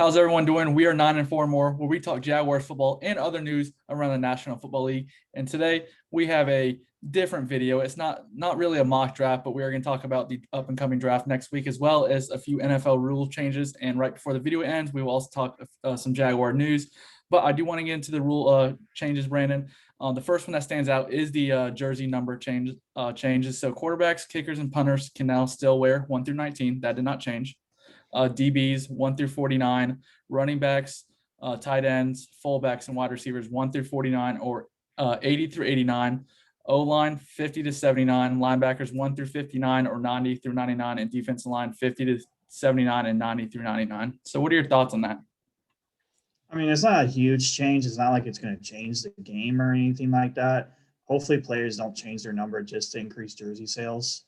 How's everyone doing? We are 9 and 4 more, where we talk Jaguars football and other news around the National Football League. And today we have a different video. It's not really a mock draft, but we are going to talk about the up and coming draft next week, as well as a few NFL rule changes. And right before the video ends, we will also talk some Jaguar news. But I do want to get into the rule changes, Brandon. The first one that stands out is the jersey number changes. So quarterbacks, kickers, and punters can now still wear 1 through 19. That did not change. DBs 1 through 49, running backs, tight ends, fullbacks, and wide receivers 1 through 49 or 80 through 89. O-line 50 to 79, linebackers 1 through 59 or 90 through 99, and defensive line 50 to 79 and 90 through 99. So what are your thoughts on that? I mean, it's not a huge change. It's not like it's going to change the game or anything like that. Hopefully, players don't change their number just to increase jersey sales.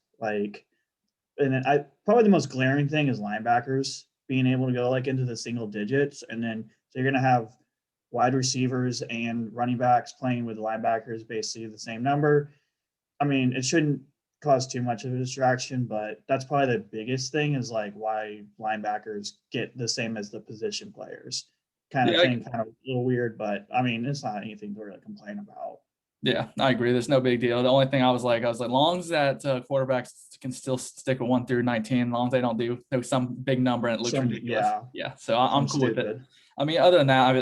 Probably the most glaring thing is linebackers being able to go into the single digits, and then so you're going to have wide receivers and running backs playing with linebackers basically the same number. I mean, it shouldn't cause too much of a distraction, but that's probably the biggest thing is why linebackers get the same as the position players. Kind of a little weird, but I mean, it's not anything to really complain about. Yeah, I agree. There's no big deal. The only thing I was like, long as that quarterbacks can still stick with 1 through 19, as long as they don't do some big number and it looks ridiculous. Yeah. So I'm cool with it. I mean, other than that,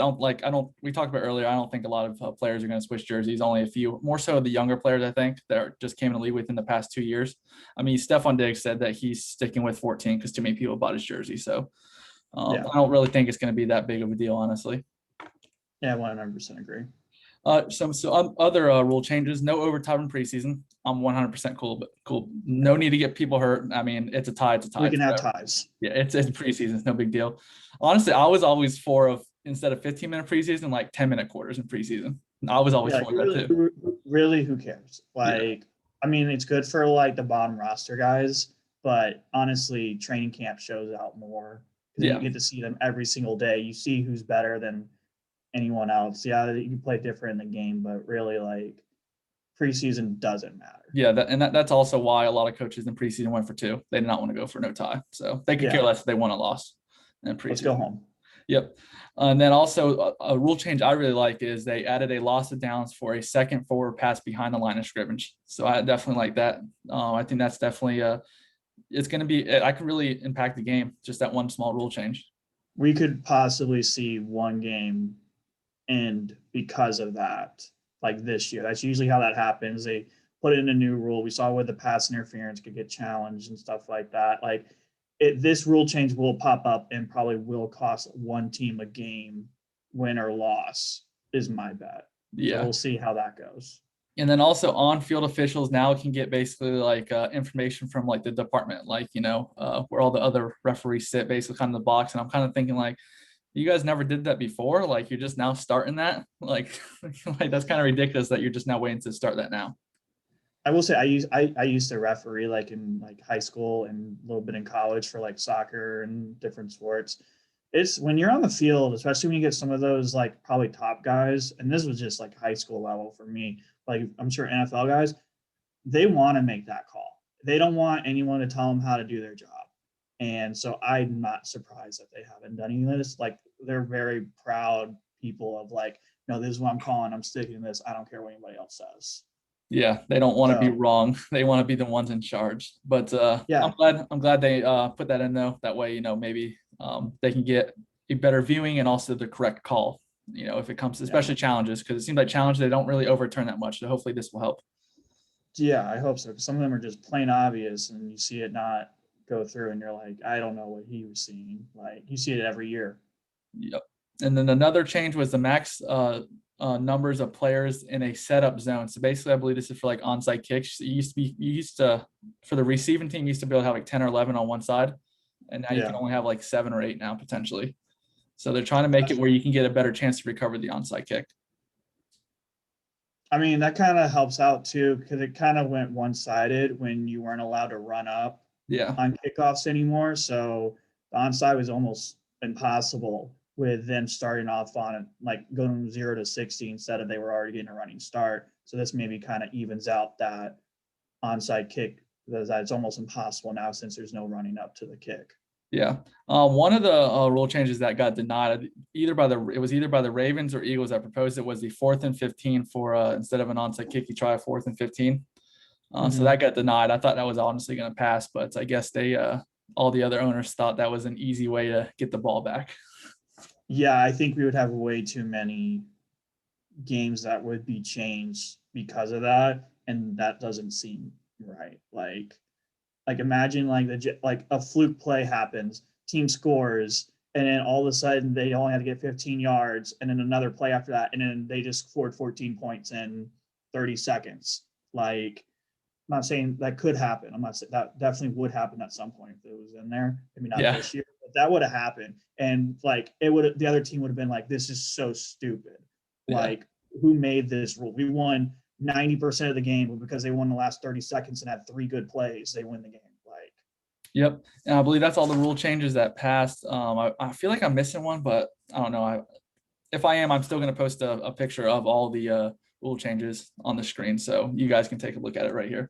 we talked about earlier, I don't think a lot of players are going to switch jerseys. Only a few, more so the younger players, I think, that just came in the league within the past 2 years. I mean, Stephon Diggs said that he's sticking with 14 because too many people bought his jersey. So I don't really think it's going to be that big of a deal, honestly. Yeah, 100% agree. So other rule changes: no overtime in preseason. I'm 100% cool. No need to get people hurt. I mean, it's a tie. We can have ties. Yeah, it's preseason. It's no big deal. Honestly, I was always for instead of 15-minute preseason, like 10-minute quarters in preseason. I was always for that too. Really, who cares? I mean, it's good for the bottom roster guys, but honestly, training camp shows out more because you get to see them every single day. You see who's better than anyone else. Yeah, you can play different in the game, but really preseason doesn't matter. Yeah, that's also why a lot of coaches in preseason went for 2. They did not want to go for no tie. So they could care less if they won or lost in preseason. Let's go home. Yep. And then also a rule change I really like is they added a loss of downs for a second forward pass behind the line of scrimmage. So I definitely like that. I think that's definitely it's going to be, I could really impact the game, just that one small rule change. We could possibly see one game end because of that, this year. That's usually how that happens. They put in a new rule. We saw where the pass interference could get challenged and stuff like that. This rule change will pop up and probably will cost one team a game, win or loss, is my bet. Yeah. So we'll see how that goes. And then also on-field officials now can get basically information from the department, where all the other referees sit, basically kind of the box. And I'm kind of thinking you guys never did that before. You're just now starting that. That's kind of ridiculous that you're just now waiting to start that now. I will say I used to referee in high school and a little bit in college for soccer and different sports. It's when you're on the field, especially when you get some of those probably top guys, and this was just high school level for me. I'm sure NFL guys, they want to make that call. They don't want anyone to tell them how to do their job. And so I'm not surprised that they haven't done any of this. They're very proud people of no, this is what I'm calling. I'm sticking to this. I don't care what anybody else says. Yeah, they don't want to be wrong. They want to be the ones in charge. But I'm glad they put that in though. That way, maybe they can get a better viewing and also the correct call. If it comes to especially challenges, because it seems like challenges they don't really overturn that much. So hopefully this will help. Yeah, I hope so. Because some of them are just plain obvious, and you see it not go through, and you're I don't know what he was seeing. You see it every year. Yep. And then another change was the max numbers of players in a setup zone. So basically, I believe this is for onside kicks. You used to for the receiving team, you used to be able to have 10 or 11 on one side, and now you can only have 7 or 8 now potentially. So they're trying to make it where you can get a better chance to recover the onside kick. I mean, that kind of helps out too, because it kind of went one-sided when you weren't allowed to run up on kickoffs anymore. So the onside was almost impossible with them starting off on it, going from 0 to 60 instead of they were already getting a running start. So this maybe kind of evens out that onside kick, because it's almost impossible now since there's no running up to the kick. Yeah. One of the rule changes that got denied it was either by the Ravens or Eagles that proposed it was the 4th and 15 for instead of an onside kick, you try a 4th and 15. So that Mhm. got denied. I thought that was honestly going to pass, but I guess they all the other owners thought that was an easy way to get the ball back. Yeah, I think we would have way too many games that would be changed because of that, and that doesn't seem right. Like imagine like like a fluke play happens, team scores, and then all of a sudden they only had to get 15 yards, and then another play after that, and then they just scored 14 points in 30 seconds. Like, I'm not saying that could happen. I'm not saying that definitely would happen at some point if it was in there. Maybe not Yeah. this year, but that would have happened. And like it would, the other team would have been like, "This is so stupid. Yeah. Like, who made this rule? We won 90% of the game, but because they won the last 30 seconds and had 3 good plays, they win the game." Like, Yep. And I believe that's all the rule changes that passed. I feel like I'm missing one, but I don't know. If I am, I'm still going to post a picture of all the rule changes on the screen so you guys can take a look at it right here.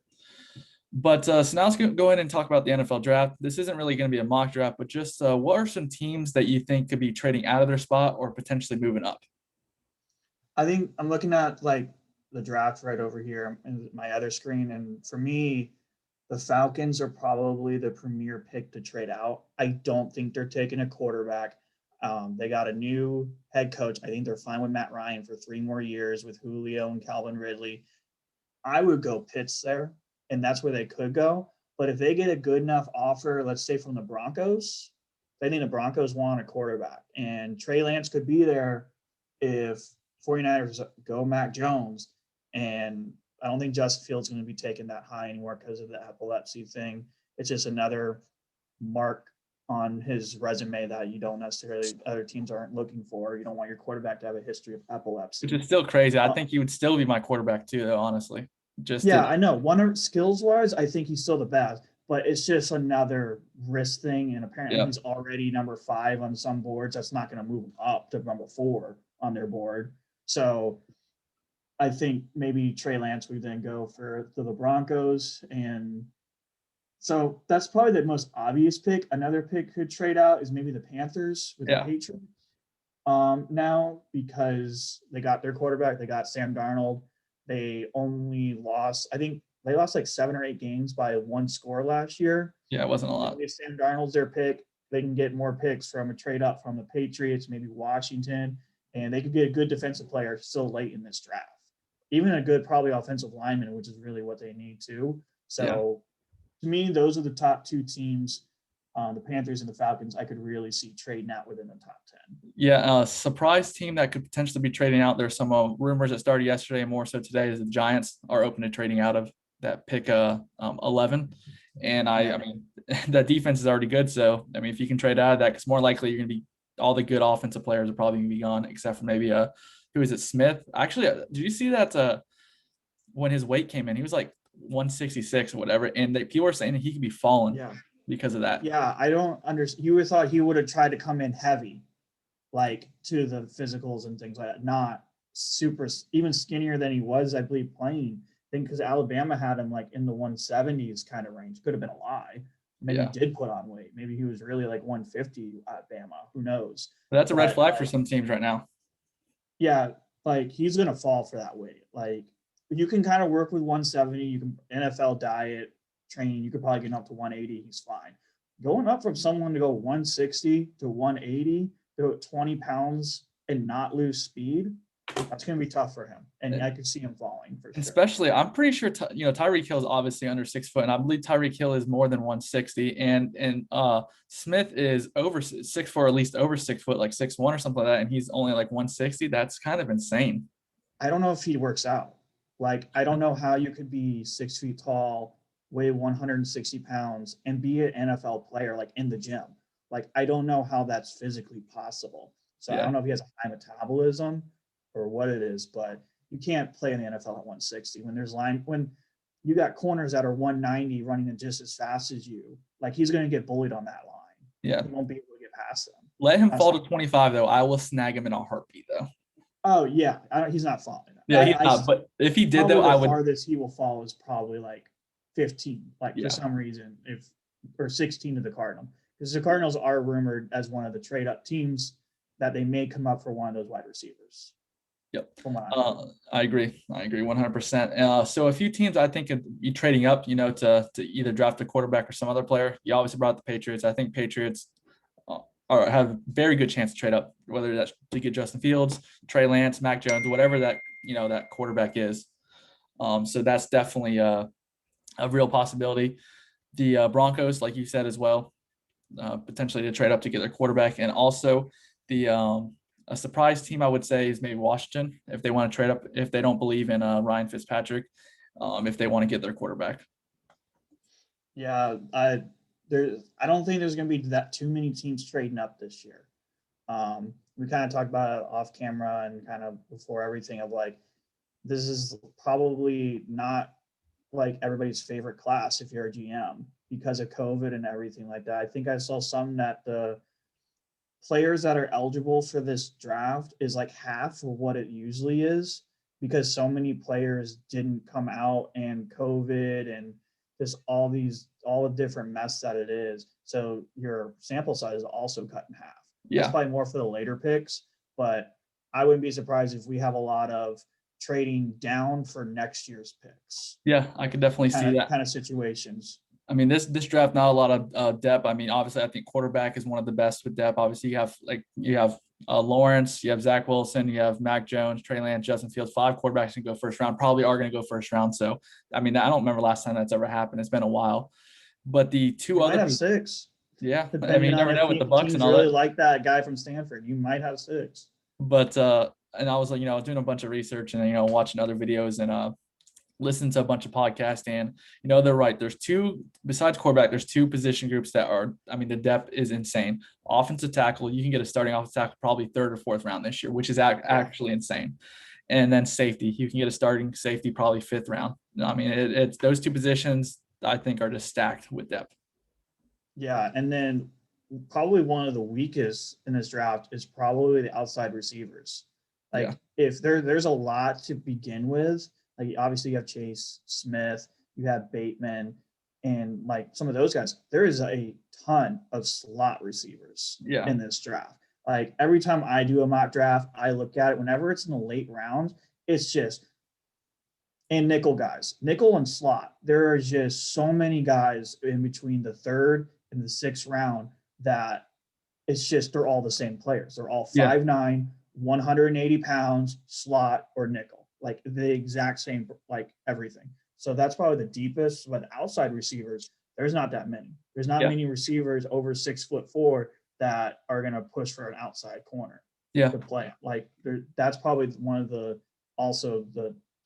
But so now let's go ahead and talk about the NFL draft. This isn't really going to be a mock draft, but just what are some teams that you think could be trading out of their spot or potentially moving up? I think I'm looking at like the draft right over here in my other screen, and for me, the Falcons are probably the premier pick to trade out. I don't think they're taking a quarterback. They got a new head coach. I think they're fine with Matt Ryan for 3 more years with Julio and Calvin Ridley. I would go Pitts there, and that's where they could go. But if they get a good enough offer, let's say from the Broncos, I think the Broncos want a quarterback. And Trey Lance could be there if 49ers go Mac Jones. And I don't think Justin Fields is going to be taken that high anymore because of the epilepsy thing. It's just another mark on his resume that you don't necessarily, other teams aren't looking for. You don't want your quarterback to have a history of Which epilepsy. is still crazy. I Uh, think he would still be my quarterback too, though, honestly. Just Yeah, to, I know. One skills wise, I think he's still the best, but it's just another risk thing. And apparently, yeah. he's already number 5 on some boards. That's not going to move him up to number 4 on their board. So I think maybe Trey Lance would then go for the Broncos. And so that's probably the most obvious pick. Another pick could trade out is maybe the Panthers with the Yeah. Patriots now because they got their quarterback. They got Sam Darnold. They only lost, I think they lost like 7 or 8 games by 1 score last year. Yeah. It wasn't a lot. If Sam Darnold's their pick, they can get more picks from a trade up from the Patriots, maybe Washington, and they could get a good defensive player still late in this draft. Even a good, probably offensive lineman, which is really what they need too. Yeah. So to me, those are the top 2 teams, the Panthers and the Falcons. I could really see trading out within the top 10. Yeah, a surprise team that could potentially be trading out. There's some rumors that started yesterday and more so today is the Giants are open to trading out of that pick 11. And I mean, that defense is already good. So, I mean, if you can trade out of that, it's more likely you're going to be all the good offensive players are probably going to be gone, except for maybe who is it, Smith? Actually, did you see that when his weight came in, he was like 166 or whatever. And people were saying he could be falling Yeah. because of that. Yeah. I don't understand. You would thought he would have tried to come in heavy, like to the physicals and things like that, not super, even skinnier than he was, I believe, playing. I think because Alabama had him like in the 170s kind of range. Could have been a lie. Maybe Yeah. he did put on weight. Maybe he was really like 150 at Bama. Who knows? But that's a red But flag like, for some teams right now. yeah, like he's gonna fall for that weight. Like you can kind of work with 170. You can NFL diet training. You could probably get up to 180. He's fine. Going up from someone to go 160 to 180 to 20 pounds and not lose speed, that's going to be tough for him. And I could see him falling for sure. Especially, I'm pretty sure Tyreek Hill is obviously under 6 foot, and I believe Tyreek Hill is more than 160, and Smith is over 6'4", or at least over 6 foot, like 6'1" or something like that, and he's only like 160. That's kind of insane. I don't know if he works out. Like I don't know how you could be 6 feet tall, weigh 160 pounds, and be an NFL player like in the gym. Like I don't know how that's physically possible. So I Yeah. don't know if he has a high metabolism or what it is, but you can't play in the NFL at 160 when you got corners that are 190 running just as fast as you. Like he's going to get bullied on that line. Yeah. He won't be able to get past them. Let him fall to 25 though. I will snag him in a heartbeat though. Oh yeah, he's not falling. Yeah, he's not. But if he did though, I would. The farthest he will fall is probably like 15, like Yeah. for some reason, or 16 to the Cardinal. because the Cardinals are rumored as one of the trade up teams that they may come up for one of those wide receivers. Yep. From what I I agree 100%. So a few teams I think could be trading up, to either draft a quarterback or some other player. You obviously brought up the Patriots. I think Patriots have very good chance to trade up, whether that's to get Justin Fields, Trey Lance, Mac Jones, whatever that that quarterback is. So that's definitely a real possibility. The Broncos, like you said as well, potentially to trade up to get their quarterback, and also the a surprise team I would say is maybe Washington if they want to trade up, if they don't believe in Ryan Fitzpatrick, if they want to get their quarterback. Yeah, I don't think there's going to be that too many teams trading up this year. We kind of talked about it off camera and kind of before everything of like, this is probably not like everybody's favorite class if you're a GM because of COVID and everything like that. I think I saw some that the players that are eligible for this draft is like half of what it usually is because so many players didn't come out and COVID and just all the different mess that it is. So your sample size is also cut in half. Yeah. It's probably more for the later picks, but I wouldn't be surprised if we have a lot of trading down for next year's picks. Yeah, I could definitely see that kind of situations. I mean, this draft, not a lot of depth. I mean, obviously, I think quarterback is one of the best with depth. Obviously, you have Lawrence, you have Zach Wilson, you have Mac Jones, Trey Lance, Justin Fields. 5 quarterbacks can go first round. Probably are going to go first round. So, I mean, I don't remember last time that's ever happened. It's been a while. But the two you other might have 6. Yeah, I mean, you never know with the Bucks and all really that. like that guy from Stanford. You might have 6. But and I was like, I was doing a bunch of research and watching other videos and listen to a bunch of podcasts, and they're right. There's 2 besides quarterback. There's 2 position groups that are. I mean, the depth is insane. Offensive tackle, you can get a starting offensive tackle probably 3rd or 4th round this year, which is actually insane. And then safety, you can get a starting safety probably 5th round. I mean, it's those 2 positions I think are just stacked with depth. Yeah, and then probably one of the weakest in this draft is probably the outside receivers. Like if there's a lot to begin with. Like obviously you have Chase Smith, you have Bateman, and like some of those guys. There is a ton of slot receivers in this draft. Like every time I do a mock draft, I look at it. Whenever it's in the late rounds, it's just and nickel guys, nickel and slot. There are just so many guys in between the 3rd and the 6th round that it's just they're all the same players. They're all 5'9", 180 pounds, slot or nickel. Like the exact same, like everything. So that's probably the deepest. But outside receivers, there's not that many. There's not many receivers over 6'4" that are going to push for an outside corner to play. Like that's probably one of the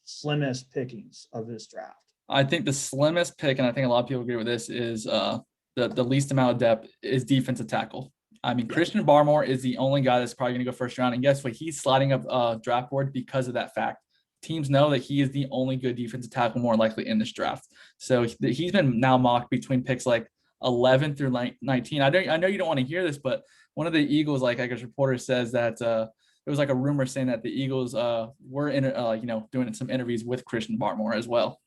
slimmest pickings of this draft. I think the slimmest pick, and I think a lot of people agree with this, is the least amount of depth is defensive tackle. I mean, Christian Barmore is the only guy that's probably going to go first round. And guess what? He's sliding up draft board because of that fact. Teams know that he is the only good defensive tackle more likely in this draft. So he's been now mocked between picks like 11 through 19. I know you don't want to hear this, but one of the Eagles, like I guess reporter says that it was like a rumor saying that the Eagles were doing some interviews with Christian Barmore as well.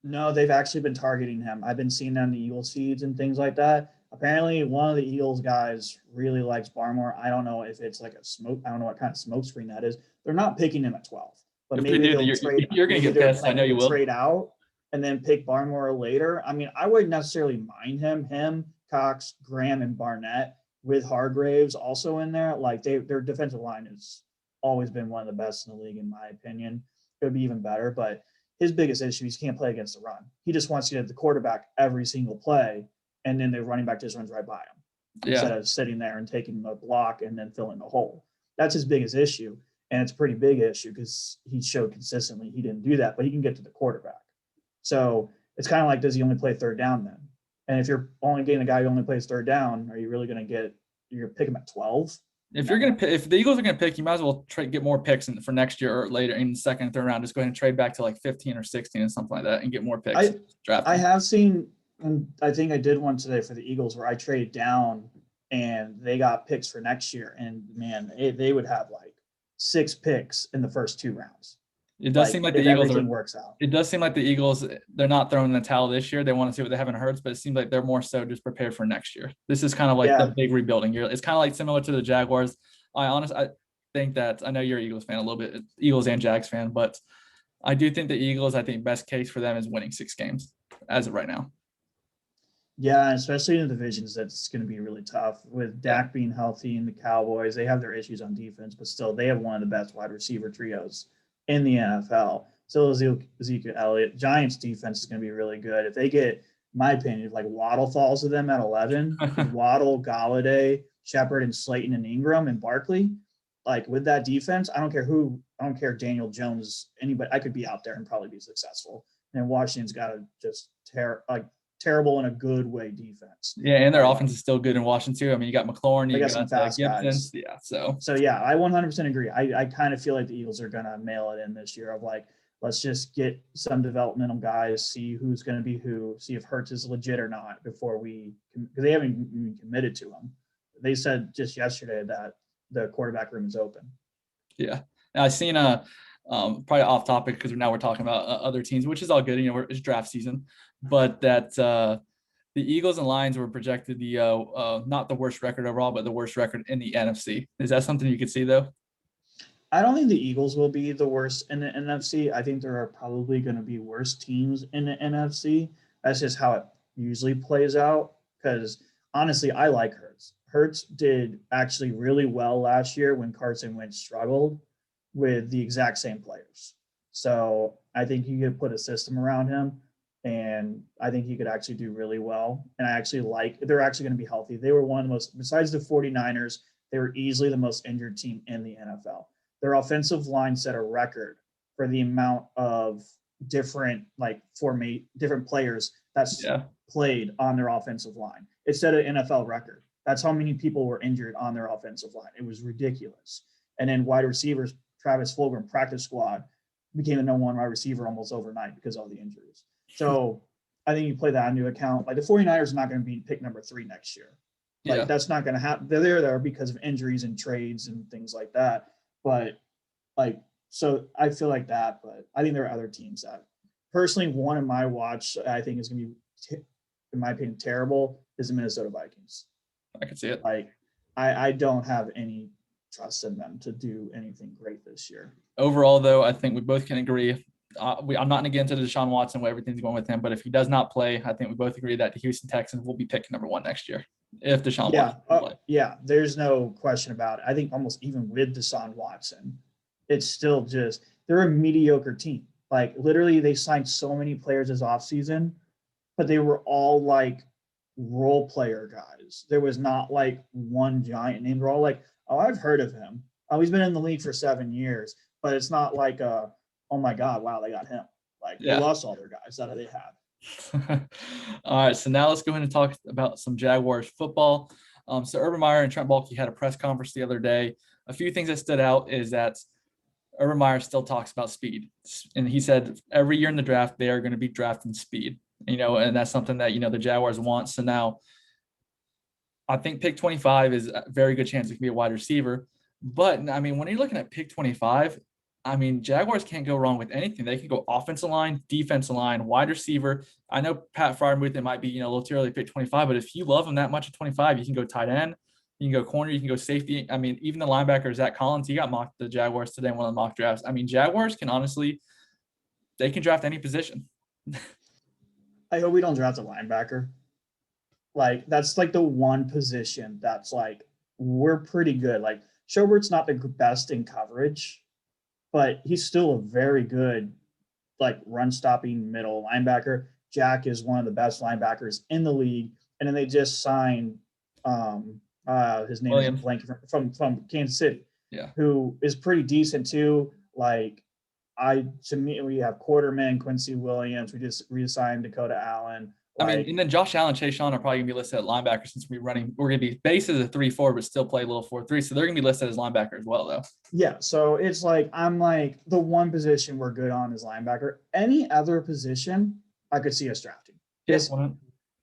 No, they've actually been targeting him. I've been seeing that in the Eagles feeds and things like that. Apparently, one of the Eagles guys really likes Barmore. I don't know if it's like I don't know what kind of smoke screen that is. They're not picking him at 12. But if maybe they'll trade. You're going to get pissed. I know you will. Trade out and then pick Barmore later. I mean, I wouldn't necessarily mind him, Cox, Graham, and Barnett with Hargraves also in there. Like their defensive line has always been one of the best in the league, in my opinion. It would be even better. But his biggest issue is he can't play against the run. He just wants to get the quarterback every single play, and then the running back just runs right by him instead of sitting there and taking the block and then filling the hole. That's his biggest issue. And it's a pretty big issue because he showed consistently he didn't do that, but he can get to the quarterback. So it's kind of like, does he only play 3rd down then? And if you're only getting a guy who only plays 3rd down, are you really going to you're going to pick him at 12? If the Eagles are going to pick, you might as well get more picks for next year or later in the 2nd and 3rd round. Just go ahead and trade back to like 15 or 16 and something like that and get more picks. I have seen, and I think I did one today for the Eagles where I traded down and they got picks for next year. And man, they would have like 6 picks in the first 2 rounds. It does seem like like the if Eagles everything are. works out. It does seem like the Eagles, they're not throwing the towel this year. They want to see what they have in Hurts, but it seems like they're more so just prepared for next year. This is kind of like the Yeah, big rebuilding year. It's kind of like similar to the Jaguars. I think that I know you're an Eagles fan a little bit, Eagles and Jags fan, but I do think the Eagles, I think best case for them is winning 6 games as of right now. yeah, especially in the divisions, that's going to be really tough with Yeah. Dak being healthy and the Cowboys. They have their issues on defense, but still, they have one of the best wide receiver trios in the NFL. So Ezekiel Elliott, Giants defense is going to be really good. If they get, my opinion, if like Waddle falls to them at 11, with Waddle, Galladay, Shepard, and Slayton and Ingram and Barkley, like with that defense, I don't care Daniel Jones, anybody, I could be out there and probably be successful. And Washington's got to just terrible in a good way defense. Yeah, and their Like, offense is still good in Washington too. I mean, you got McLaurin, they you got some got fast Gibson. guys. Yeah, so So yeah, I 100% agree. I kind of feel like the Eagles are gonna mail it in this year. Of like, let's just get some developmental guys, see who's going to be who, see if Hurts is legit or not before because they haven't even committed to him. They said just yesterday that the quarterback room is open. yeah. Now, I seen probably off topic because now we're talking about other teams, which is all good. You know, it's draft season, but that the Eagles and Lions were projected the not the worst record overall, but the worst record in the NFC. Is that something you could see though? I don't think the Eagles will be the worst in the NFC. I think there are probably going to be worse teams in the NFC. That's just how it usually plays out. Because honestly, I like Hurts. Hurts did actually really well last year when Carson Wentz struggled with the exact same players. So I think you could put a system around him, and I think he could actually do really well. And I actually they're actually going to be healthy. They were one of the most, besides the 49ers, they were easily the most injured team in the NFL. Their offensive line set a record for the amount of different different players that's Yeah, played on their offensive line. It set an NFL record. That's how many people were injured on their offensive line. It was ridiculous. And then wide receivers, Travis Fulgham, practice squad, became the number one wide receiver almost overnight because of all the injuries. So I think you play that into account. Like the 49ers are not going to be pick number 3 next year. Like yeah. that's not going to happen. They're there because of injuries and trades and things like that. But so I feel like that. But I think there are other teams that personally, one in my watch, I think is going to be, in my opinion, terrible is the Minnesota Vikings. I can see it. Like I don't have any trust in them to do anything great this year. Overall, though, I think we both can agree. I'm not going to get into Deshaun Watson, where everything's going with him, but if he does not play, I think we both agree that the Houston Texans will be picking number 1 next year if Deshaun Watson play. Yeah, there's no question about it. I think almost even with Deshaun Watson, it's still just they're a mediocre team. Like literally, they signed so many players this offseason, but they were all like role player guys. There was not like one giant name. They're all like, oh, I've heard of him. Oh, he's been in the league for 7 years, but it's not like oh my God, wow, they got him. Like they lost all their guys that they had. All right, so now let's go ahead and talk about some Jaguars football. So Urban Meyer and Trent Baalke had a press conference the other day. A few things that stood out is that Urban Meyer still talks about speed, and he said every year in the draft they are going to be drafting speed. You know, and that's something that the Jaguars want. So now, I think pick 25 is a very good chance it can be a wide receiver. But I mean, when you're looking at pick 25, I mean, Jaguars can't go wrong with anything. They can go offensive line, defensive line, wide receiver. I know Pat Freiermuth, it might be, a little too early to pick 25, but if you love him that much at 25, you can go tight end, you can go corner, you can go safety. I mean, even the linebacker, Zach Collins, he got mocked the Jaguars today in one of the mock drafts. I mean, Jaguars can honestly, they can draft any position. I hope we don't draft a linebacker. Like that's like the one position that's like we're pretty good. Like Schobert's not the best in coverage, but he's still a very good like run stopping middle linebacker. Jack is one of the best linebackers in the league, and then they just signed his name Williams. is blank from Kansas City, Yeah, who is pretty decent too. Like to me, we have Quarterman, Quincy Williams. We just reassigned Dakota Allen. I mean, and then Josh Allen, Chase Sean are probably going to be listed at linebacker since we're going to be base as a 3-4, but still play a little 4-3. So they're going to be listed as linebacker as well, though. Yeah. So it's like, I'm like, the one position we're good on is linebacker. Any other position, I could see us drafting. Yes.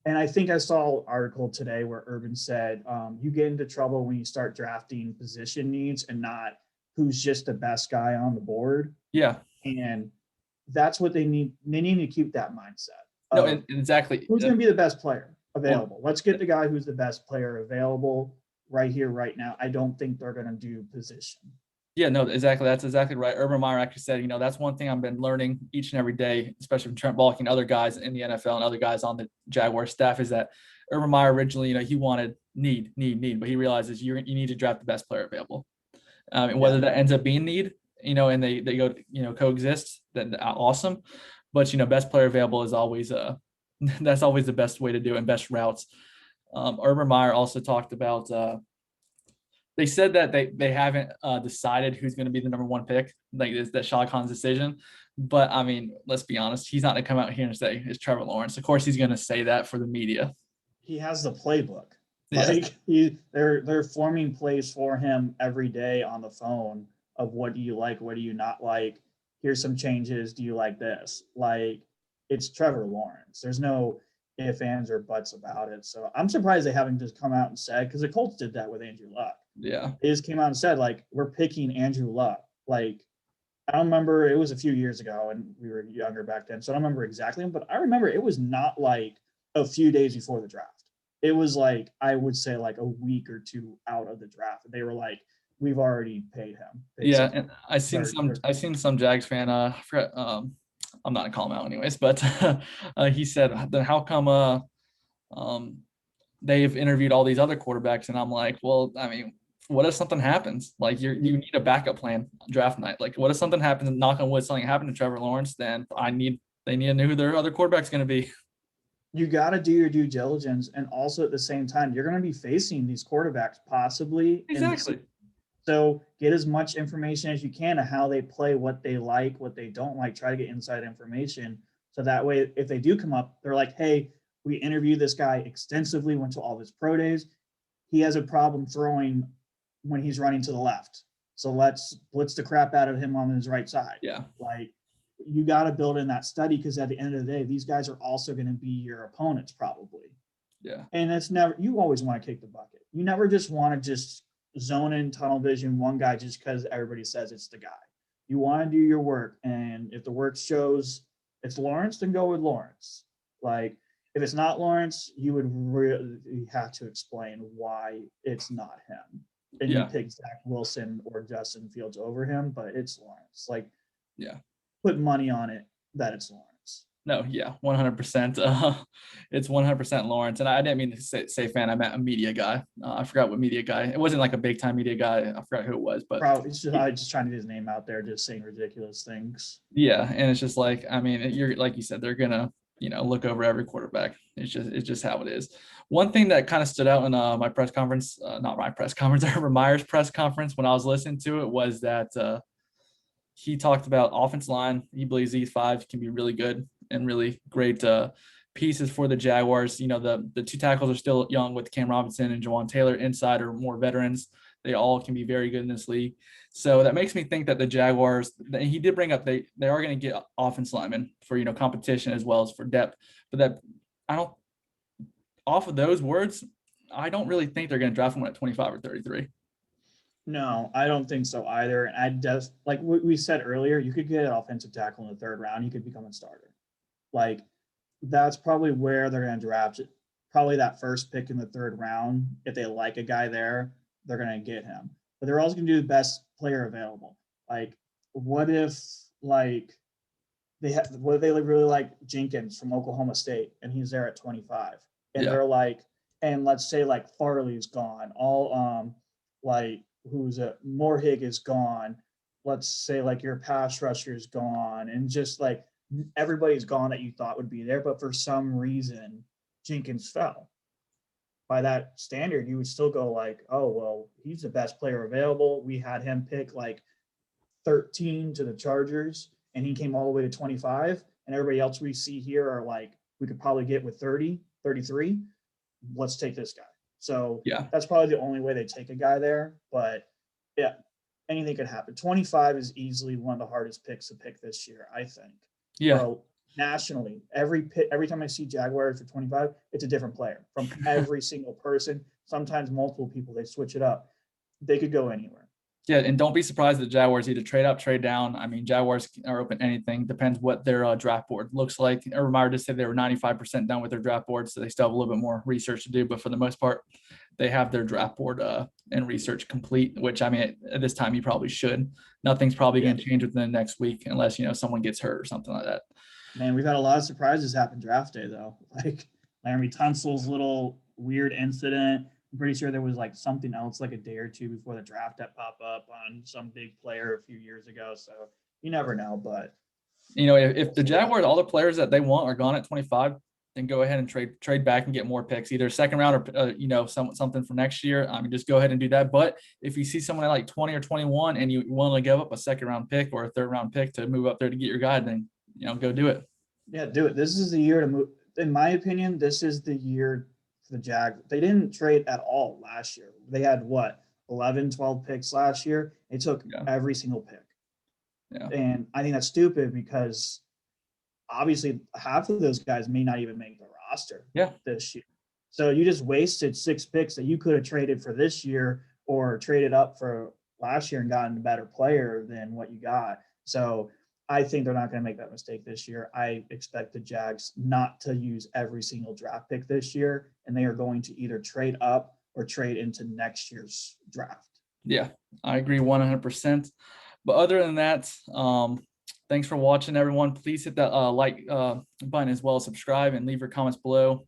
And I think I saw an article today where Urban said, you get into trouble when you start drafting position needs and not who's just the best guy on the board. Yeah. And that's what they need. They need to keep that mindset. No, and exactly. Who's going to be the best player available? Well, Let's get the guy who's the best player available right here, right now. I don't think they're going to do position. Yeah, no, exactly. That's exactly right. Urban Meyer actually said, that's one thing I've been learning each and every day, especially from Trent Baalke and other guys in the NFL and other guys on the Jaguars staff, is that Urban Meyer originally, he wanted need, but he realizes you need to draft the best player available. And whether that ends up being need, and they go, coexist, then awesome. But, best player available is always that's always the best way to do it and best routes. Urban Meyer also talked about they said that they haven't decided who's going to be the number one pick, like that Shad Khan's decision. But I mean, let's be honest, he's not going to come out here and say it's Trevor Lawrence. Of course, he's going to say that for the media. He has the playbook. Yeah. Like they're forming plays for him every day on the phone of what do you like, what do you not like. Here's some changes. Do you like this? Like, it's Trevor Lawrence. There's no ifs, ands, or buts about it. So I'm surprised they haven't just come out and said, because the Colts did that with Andrew Luck. Yeah. They just came out and said, like, we're picking Andrew Luck. Like, I don't remember, it was a few years ago and we were younger back then. So I don't remember exactly, but I remember it was not like a few days before the draft. It was like, I would say like a week or two out of the draft. They were like, we've already paid him. Yeah, and I seen some Jags fan. I forgot, I'm not gonna call him out anyways, but he said, then how come they've interviewed all these other quarterbacks? And I'm like, well, I mean, what if something happens? Like you need a backup plan draft night. Like what if something happens and knock on wood, something happened to Trevor Lawrence, then they need to know who their other quarterback's gonna be. You got to do your due diligence, and also at the same time, you're going to be facing these quarterbacks possibly. Exactly. So get as much information as you can of how they play, what they like, what they don't like. Try to get inside information. So that way, if they do come up, they're like, hey, we interviewed this guy extensively, went to all of his pro days. He has a problem throwing when he's running to the left. So let's blitz the crap out of him on his right side. Yeah. Like, you got to build in that study, because at the end of the day, these guys are also going to be your opponents probably. Yeah. And it's never, you always want to kick the bucket. You never just want to just zone in tunnel vision one guy just because everybody says it's the guy. You want to do your work. And if the work shows it's Lawrence, then go with Lawrence. Like, if it's not Lawrence, you would really have to explain why it's not him. And you pick Zach Wilson or Justin Fields over him, but it's Lawrence. Like, put money on it that it's Lawrence. No, yeah, 100%. It's 100% Lawrence. And I didn't mean to say fan. I meant a media guy. I forgot what media guy. It wasn't like a big time media guy. I forgot who it was, but probably I just trying to get his name out there, just saying ridiculous things. Yeah, and it's just like, I mean, you're like you said, they're gonna look over every quarterback. It's just how it is. One thing that kind of stood out in my press conference, not my press conference, Urban Meyer's press conference when I was listening to it, was that he talked about offensive line. He believes these five can be really good and really great pieces for the Jaguars. The two tackles are still young with Cam Robinson and Jawan Taylor. Inside are more veterans. They all can be very good in this league. So that makes me think that the Jaguars, and he did bring up they are going to get offensive linemen for competition as well as for depth. But that off of those words, I don't really think they're going to draft them at 25 or 33. No, I don't think so either. And I just, like we said earlier, you could get an offensive tackle in the third round. You could become a starter. Like, that's probably where they're going to draft it. Probably that first pick in the third round. If they like a guy there, they're going to get him. But they're also going to do the best player available. Like, what if they really like Jenkins from Oklahoma State and he's there at 25, and they're like, and let's say like Farley's gone, all Moorhig is gone. Let's say like your pass rusher is gone, and just like everybody's gone that you thought would be there, but for some reason Jenkins fell. By that standard, you would still go like, oh, well, he's the best player available. We had him pick like 13 to the Chargers, and he came all the way to 25. And everybody else we see here are like, we could probably get with 30, 33. Let's take this guy. So that's probably the only way they take a guy there. But yeah, anything could happen. 25 is easily one of the hardest picks to pick this year, I think. Yeah. So nationally, every time I see Jaguars for 25, it's a different player from every single person. Sometimes multiple people, they switch it up. They could go anywhere. Yeah, and don't be surprised that the Jaguars either trade up, trade down. I mean, Jaguars are open to anything. Depends what their draft board looks like. Urban just said they were 95% done with their draft board, so they still have a little bit more research to do. But for the most part, they have their draft board and research complete. Which I mean, at this time, you probably should. Nothing's probably going to change within the next week unless someone gets hurt or something like that. Man, we've had a lot of surprises happen draft day though. Like Laremy Tunsil's little weird incident. I'm pretty sure there was like something else like a day or two before the draft that popped up on some big player a few years ago. So you never know. But if the Jaguars, all the players that they want are gone at 25, then go ahead and trade back and get more picks, either second round or something for next year. I mean, just go ahead and do that. But if you see someone at like 20 or 21 and you want to give up a second round pick or a third round pick to move up there to get your guy, then go do it. Yeah, do it. This is the year to move. In my opinion, this is the year for the Jag. They didn't trade at all last year. They had 11, 12 picks last year. They took every single pick. Yeah. And I think that's stupid because obviously half of those guys may not even make the roster this year. So you just wasted 6 picks that you could have traded for this year or traded up for last year and gotten a better player than what you got. So I think they're not going to make that mistake this year. I expect the Jags not to use every single draft pick this year, and they are going to either trade up or trade into next year's draft. Yeah, I agree 100%. But other than that, thanks for watching, everyone. Please hit that like button as well as subscribe and leave your comments below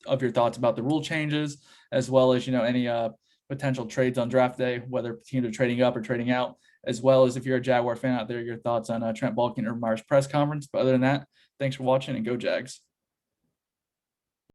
of your thoughts about the rule changes, as well as any potential trades on draft day, whether teams are trading up or trading out, as well as if you're a Jaguar fan out there, your thoughts on Trent Baalke and Urban Meyer's press conference. But other than that, thanks for watching and go Jags.